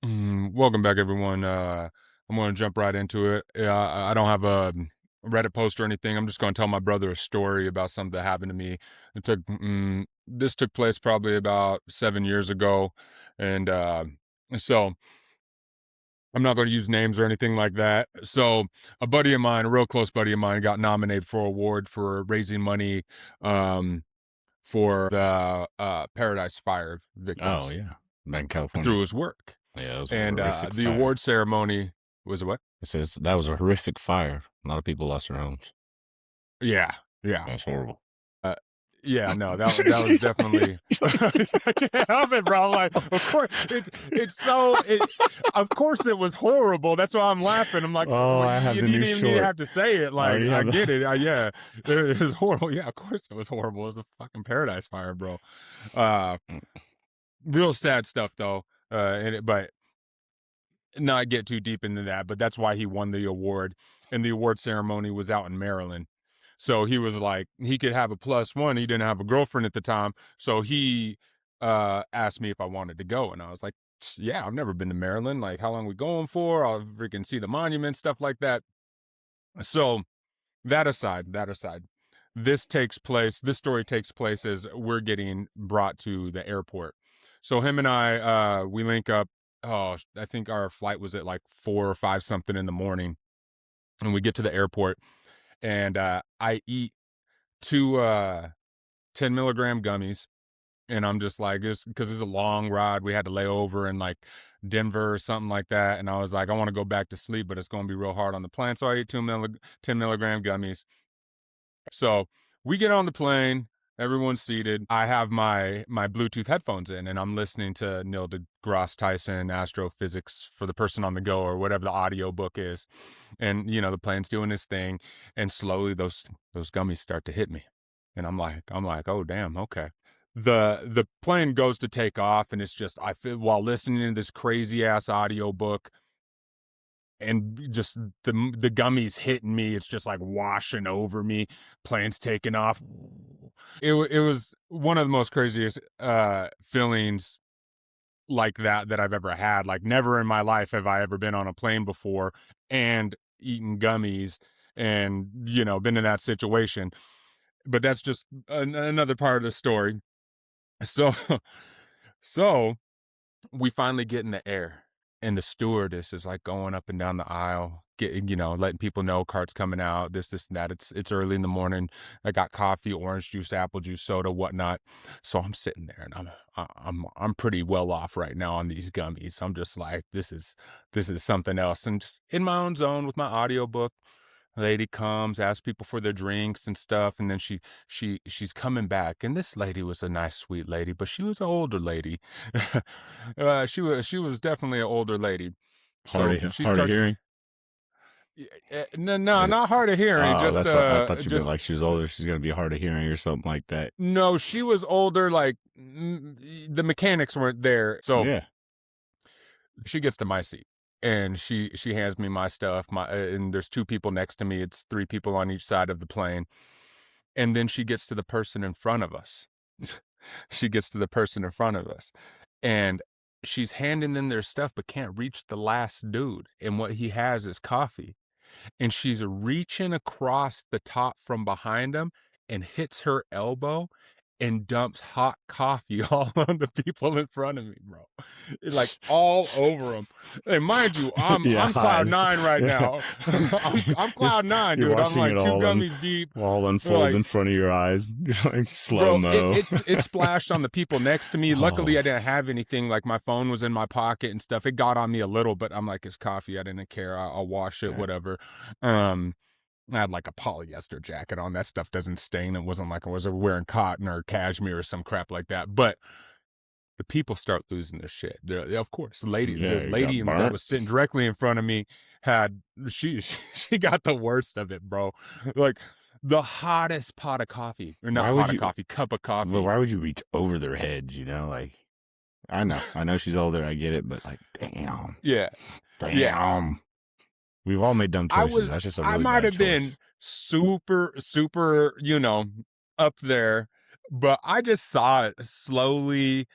Welcome back, everyone. I'm going to jump right into it. I don't have a Reddit post or anything. I'm just going to tell my brother a story about something that happened to me. This took place probably about 7 years ago, and so I'm not going to use names or anything like that. So a buddy of mine, a real close buddy of mine, got nominated for an award for raising money um, for the Paradise Fire Oh victims yeah, back in California. through his work. Yeah, it was a And horrific the fire. award ceremony was what? It says that was a horrific fire. A lot of people lost their homes. Yeah, yeah, That's horrible. uh, yeah. No, that was definitely. I can't help it, bro. Like, of course, it's so. Of course, it was horrible. That's why I'm laughing. I'm like, Oh, well, I have you the didn't new even need to short. have to say it. I Like, already I have get the. it. Yeah, it was horrible. Yeah, of course it was horrible. It was a fucking Paradise Fire, bro. Uh, Real sad stuff though. But not get too deep into that, but that's why he won the award. And the award ceremony was out in Maryland. So he was like, he could have a +1. He didn't have a girlfriend at the time. So he asked me if I wanted to go. And I was like, yeah, I've never been to Maryland. Like, how long we going for? I'll freaking see the monument, stuff like that. So that aside, this story takes place as we're getting brought to the airport. So him and I, we link up. Oh, I think our flight was at like 4 or 5 something in the morning, and we get to the airport, and I eat two 10 milligram gummies, and I'm just like, it's because it's a long ride. We had to lay over in like Denver or something like that, and I was like, I want to go back to sleep, but it's going to be real hard on the plane. So I ate 10 milligram gummies. So we get on the plane, everyone's seated. I have my Bluetooth headphones in, and I'm listening to Neil deGrasse Tyson Astrophysics for the Person on the Go, or whatever the audio book is. And the plane's doing this thing, and slowly those gummies start to hit me. And I'm like, oh damn, okay. The plane goes to take off, and it's just I feel while listening to this crazy ass audio book, and just the gummies hitting me, it's just like washing over me, planes taking off. It was one of the most craziest feelings like that I've ever had. Like, never in my life have I ever been on a plane before and eaten gummies, and been in that situation. But that's just another part of the story. So so we finally get in the air, and the stewardess is like going up and down the aisle, getting, letting people know carts coming out, this and that. It's early in the morning. I got coffee, orange juice, apple juice, soda, whatnot. So I'm sitting there, and I'm pretty well off right now on these gummies. I'm just like, this is something else, and just in my own zone with my audiobook. Lady comes, asks people for their drinks and stuff, and then she's coming back. And this lady was a nice, sweet lady, but she was an older lady. She was definitely an older lady. So she Hard of starts. hearing. No, no, Is it? not hard of hearing. Oh, Just that's what I thought you meant. just Like she was older, she's gonna be hard of hearing or something like that. no. She was older. Like, the mechanics weren't there. So Yeah. she gets to my seat, and she hands me my stuff. And there's two people next to me. It's three people on each side of the plane. And then she gets to the person in front of us. She gets to the person in front of us, and she's handing them their stuff, but can't reach the last dude. And what he has is coffee. And she's reaching across the top from behind him and hits her elbow and dumps hot coffee all on the people in front of me, bro. It's like all over them. And mind you, I'm Yeah, I'm cloud eyes. nine right Yeah. now. I'm cloud nine, You're dude. I'm watching like it two gummies deep. all unfold Like, in front of your eyes, like slow bro, it, mo. it's it splashed on the people next to me. Luckily, Oh, I didn't have anything. Like, my phone was in my pocket and stuff. It got on me a little, but I'm like, it's coffee. I didn't care. I'll wash it, yeah. whatever. Um, I had like a polyester jacket on. That stuff doesn't stain. It wasn't like I was wearing cotton or cashmere or some crap like that. But the people start losing their shit. Of course, Yeah, the you lady got that burnt. was sitting directly in front of me had she got the worst of it, bro. Like, the hottest pot of coffee, or not Why would pot of you? coffee, cup of Well, coffee. why would you reach over their heads? Like, I know she's older. I get it, but like, damn, Yeah, yeah. damn. We've all made dumb choices. That's just a I really might bad have been choice. super, super, up there, but I just saw it slowly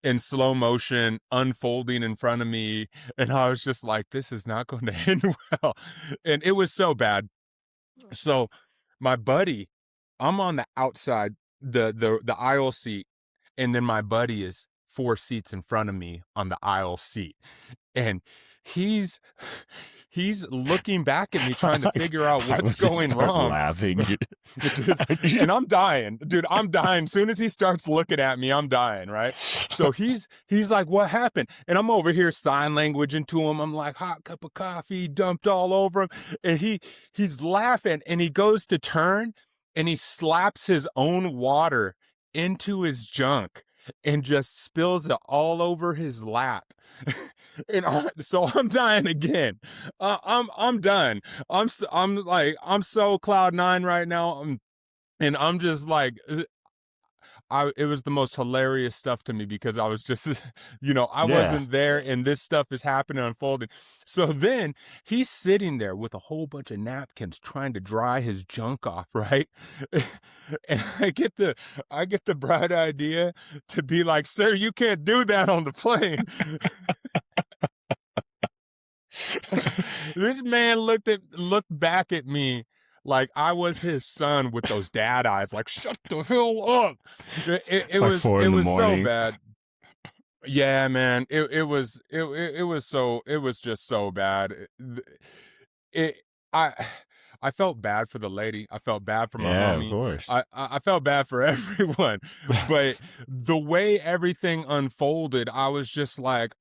in slow motion unfolding in front of me, and I was just like, "This is not going to end well," and it was so bad. So, my buddy, I'm on the outside, the aisle seat, and then my buddy is 4 seats in front of me on the aisle seat, and he's he's looking back at me trying to figure out I what's was just going start wrong. laughing. And I'm dying, dude. I'm dying. Soon as he starts looking at me, I'm dying, right? So he's like, "What happened?" And I'm over here sign languaging to him. I'm like, "Hot cup of coffee dumped all over him," and he's laughing, and he goes to turn, and he slaps his own water into his junk and just spills it all over his lap. And so I'm dying again. I'm done. I'm so cloud nine right now. And I'm just like, it was the most hilarious stuff to me because I was just, I Yeah. wasn't there and this stuff is happening, unfolding. So then he's sitting there with a whole bunch of napkins trying to dry his junk off, right? And I get the bright idea to be like, "Sir, you can't do that on the plane." This man looked back at me like I was his son with those dad eyes, like, "Shut the hell up." It, it, It's it like was 4 it in the was so morning. bad. Yeah, man. It was just so bad. It I I felt bad for the lady. I felt bad for my Yeah, of homie. course. I felt bad for everyone. But the way everything unfolded, I was just like,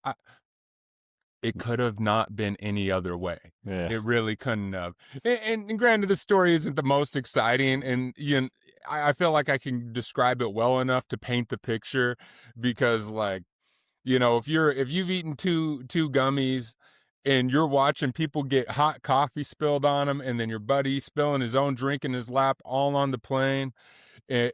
it could have not been any other way. Yeah. It really couldn't have. And granted, the story isn't the most exciting, and I feel like I can describe it well enough to paint the picture, because, like, if you've eaten two gummies and you're watching people get hot coffee spilled on them, and then your buddy spilling his own drink in his lap all on the plane. eh,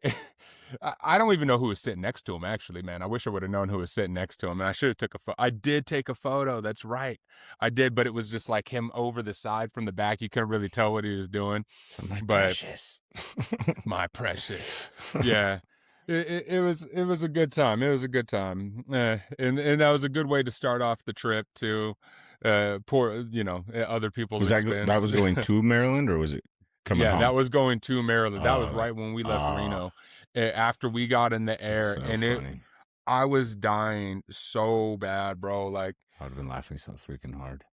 I don't even know who was sitting next to him, actually, man. I wish I would have known who was sitting next to him, and I should have took a photo. I did take a photo. That's right. I did, but it was just like him over the side from the back. You couldn't really tell what he was doing. So my But precious. my precious. Yeah. It was a good time. It was a good time. And that was a good way to start off the trip too. Poor, other people's Was expense. that was going to Maryland, or was it coming Yeah, home? that was going to Maryland. That was Oh, right when we left Reno. After we got in the air, that's so and funny. I was dying so bad, bro. Like, I would have been laughing so freaking hard.